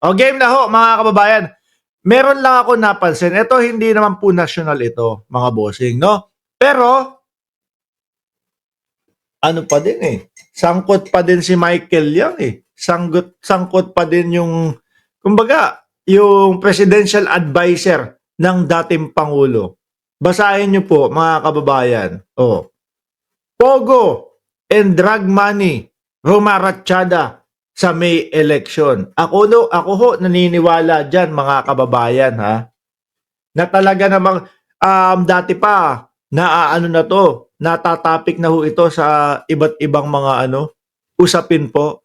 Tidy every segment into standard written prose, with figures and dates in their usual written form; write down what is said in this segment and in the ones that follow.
O game na ho, mga kababayan. Meron lang ako napansin. Ito, hindi naman po national ito, mga bossing, no? Pero, ano pa din eh. Sangkot pa din si Michael Yang eh. Sangkot pa din yung, kumbaga, yung presidential advisor ng dating Pangulo. Basahin niyo po, mga kababayan. Oh. Pogo and drug money rumaratsyada sa May election. Ako ho naniniwala diyan, mga kababayan, ha, na talaga namang dati pa na ano na to, natatapik na ho ito sa iba't ibang mga usapin po.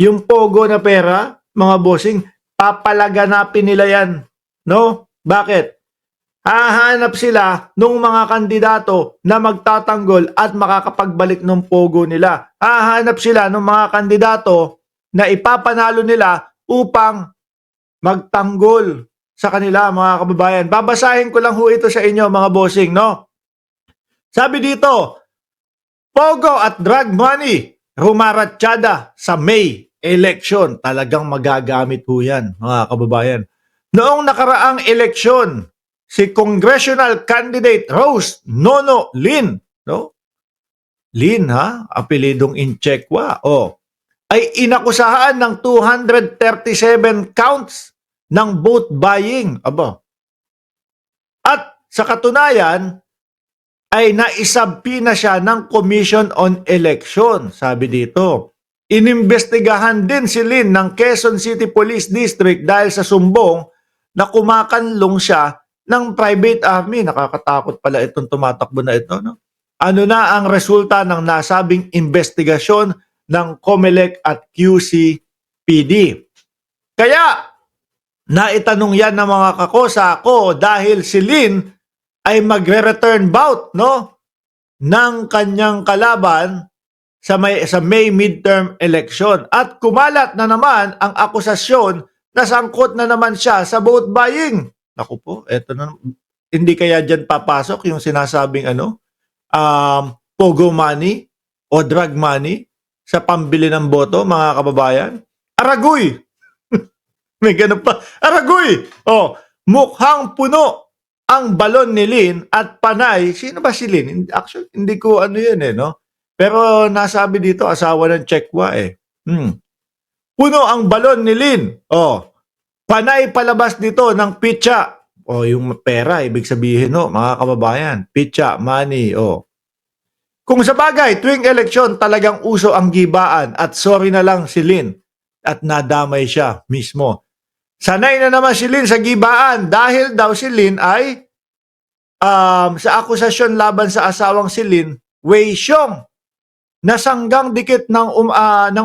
Yung pogo na pera, mga bossing, papalaganapin nila yan, no? Bakit? Hahanap sila nung mga kandidato na magtatanggol at makakapagbalik ng pogo nila. Hahanap sila nung mga kandidato na ipapanalo nila upang magtanggol sa kanila, mga kababayan. Babasahin ko lang ho ito sa inyo, mga bossing, no? Sabi dito, pogo at drug money rumaratsyada sa May election. Talagang magagamit ho yan, mga kababayan. Noong nakaraang eleksyon, si congressional candidate Rose Nono Lin, no? Lin, ha? Apelidong Inchekwa. Oh, ay inakusahan ng 237 counts ng vote buying. Aba. At sa katunayan, ay naisabpi na siya ng Commission on Election. Sabi dito, inimbestigahan din si Lin ng Quezon City Police District dahil sa sumbong na kumakanlong siya ng private army. Nakakatakot pala itong tumatakbo na ito, no? Ano na ang resulta ng nasabing investigasyon ng COMELEC at QCPD? Kaya, naitanong yan ng mga kakosa ko dahil si Lin ay magre-return bout, no, ng kanyang kalaban sa May midterm election. At kumalat na naman ang akusasyon na sangkot na naman siya sa vote buying. Naku po, eto na. Hindi kaya dyan papasok yung sinasabing pogo money o drug money sa pambili ng boto, mga kababayan? Aragoy! May ganun pa. Aragoy! Oh, mukhang puno ang balon ni Lin at panay. Sino ba si Lin? Actually, hindi ko yun eh, no? Pero nasabi dito, asawa ng Chekwa eh. Puno ang balon ni Lin. Oh, panay palabas dito ng pitsa. O, yung pera, ibig sabihin, no, mga kababayan. Pitsa, money, o. Kung sa bagay, tuwing eleksyon, talagang uso ang gibaan at sorry na lang si Lin at nadamay siya mismo. Sanay na naman si Lin sa gibaan dahil daw si Lin ay sa akusasyon laban sa asawang si Lin, Wei Xiong, nasanggang dikit ng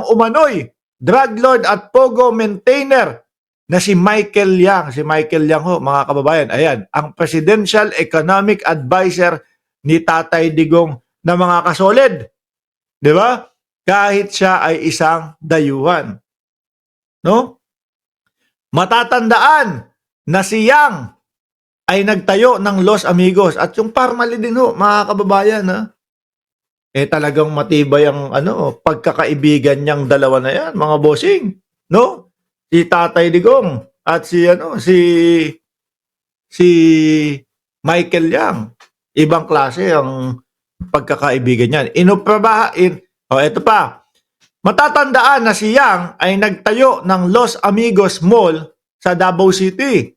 umano'y drug lord at pogo maintainer na si Michael Yang. Si Michael Yang ho, mga kababayan, ayan, ang Presidential Economic Advisor ni Tatay Digong na mga kasolid. Di ba? Kahit siya ay isang dayuhan. No? Matatandaan na si Yang ay nagtayo ng Los Amigos at yung Parmali din ho, mga kababayan, ha? Talagang matibay ang pagkakaibigan niyang dalawa na yan, mga bossing, no? Si Tatay Digong at si Michael Yang. Ibang klase ang pagkakaibigan niyan. Ito pa. Matatandaan na si Yang ay nagtayo ng Los Amigos Mall sa Davao City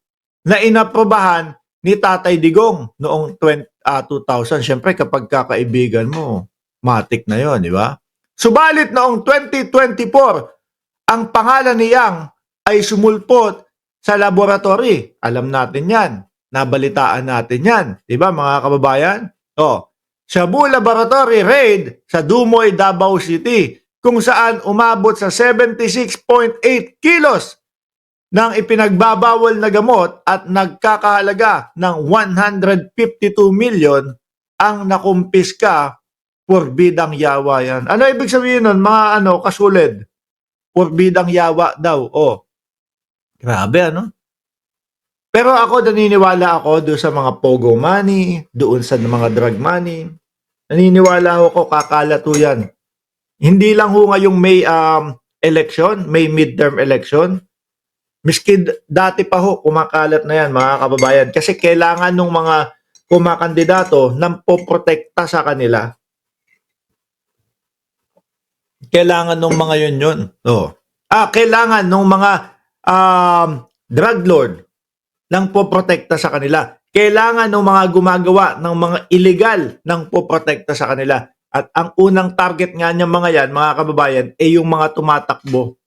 na inaprobahan ni Tatay Digong noong 2000. Siyempre, kapag kakaibigan mo, matik na yon, di ba? Subalit noong 2024, ang pangalan ni Yang ay sumulpot sa laboratory. Alam natin yan. Nabalitaan natin yan. Di ba, mga kababayan? Shabu Laboratory raid sa Dumoy, Davao City, kung saan umabot sa 76.8 kilos ng ipinagbabawal na gamot at nagkakahalaga ng 152 million ang nakumpiska por bidang yawa yan. Ano ibig sabihin nun, mga kasulid? Por bidang yawa daw. Grabe, Pero ako, naniniwala ako doon sa mga pogo money, doon sa mga drug money. Naniniwala ako kakalato yan. Hindi lang ho ngayong May election, May midterm election. Miski dati pa ho, kumakalat na yan mga kababayan. Kasi kailangan ng mga kumakandidato ng poprotekta sa kanila. Kailangan ng mga yun. Oh. Kailangan ng mga drug lord ng poprotekta sa kanila. Kailangan ng mga gumagawa ng mga illegal ng poprotekta sa kanila. At ang unang target nga niya mga yan, mga kababayan, ay yung mga tumatakbo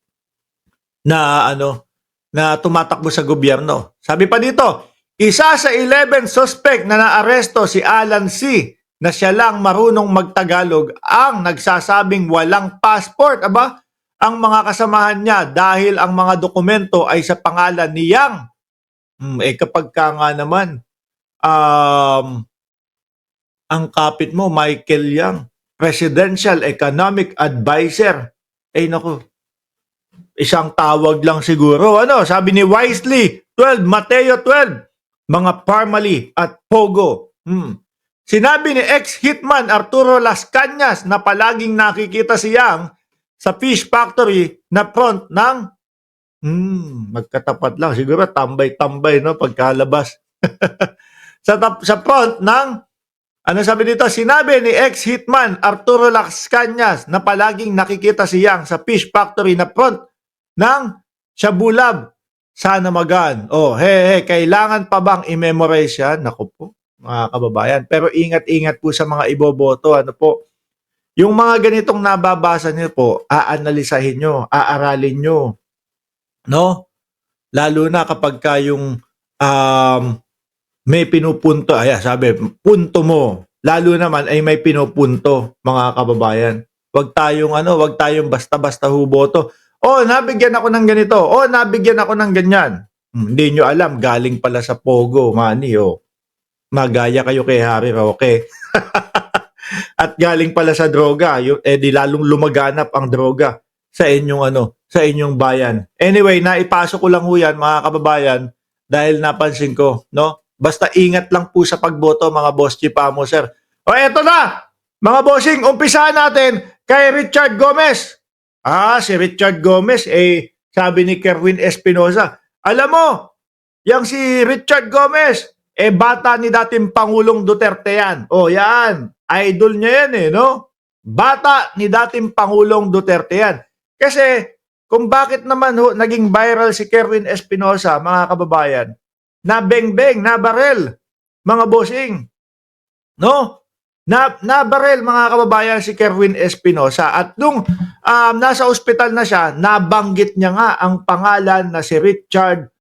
na tumatakbo sa gobyerno. Sabi pa dito, isa sa 11 suspect na naaresto si Alan C. na siya lang marunong magtagalog ang nagsasabing walang passport. Aba, ang mga kasamahan niya dahil ang mga dokumento ay sa pangalan ni Yang. Kapag ka nga naman, ang kapit mo, Michael Yang, Presidential Economic Advisor. Naku, isang tawag lang siguro. Sabi ni Wisely, 12, Mateo 12, mga Parmali at Pogo. Sinabi ni ex-hitman Arturo Las Cañas na palaging nakikita si Yang sa fish factory na front ng magkatapat lang. Siguro tambay-tambay, no? Pagkalabas. sa front ng sabi dito? Sinabi ni ex-hitman Arturo Las Cañas na palaging nakikita si Yang sa fish factory na front ng Shabulab sa Namagan. Kailangan pa bang i-memorize yan? Naku po, mga kababayan. Pero ingat-ingat po sa mga iboboto. Yung mga ganitong nababasa niyo po, aanalisahin nyo, aaralin nyo. No? Lalo na kapag yung may pinupunto, sabi, punto mo. Lalo naman ay may pinupunto, mga kababayan. Wag tayong basta-basta huboto. Nabigyan ako ng ganito. Nabigyan ako ng ganyan. Hindi nyo alam, galing pala sa Pogo, Manny. Magaya kayo kay Harry Roque. At galing pala sa droga. Di lalong lumaganap ang droga sa inyong bayan. Anyway, naipasok ko lang ho yan, mga kababayan, dahil napansin ko, no? Basta ingat lang po sa pagboto, mga boss Chipamo, sir. Eto na! Mga bossing, umpisahan natin kay Richard Gomez. Si Richard Gomez, sabi ni Kerwin Espinosa, alam mo, yang si Richard Gomez, bata ni dating Pangulong Duterte yan. Yan. Idol niya yan, no? Bata ni dating Pangulong Duterte yan. Kasi, kung bakit naman naging viral si Kerwin Espinosa, mga kababayan, na beng-beng, na barel, mga bossing. No? Na barel, mga kababayan, si Kerwin Espinosa. At nung nasa ospital na siya, nabanggit niya nga ang pangalan na si Richard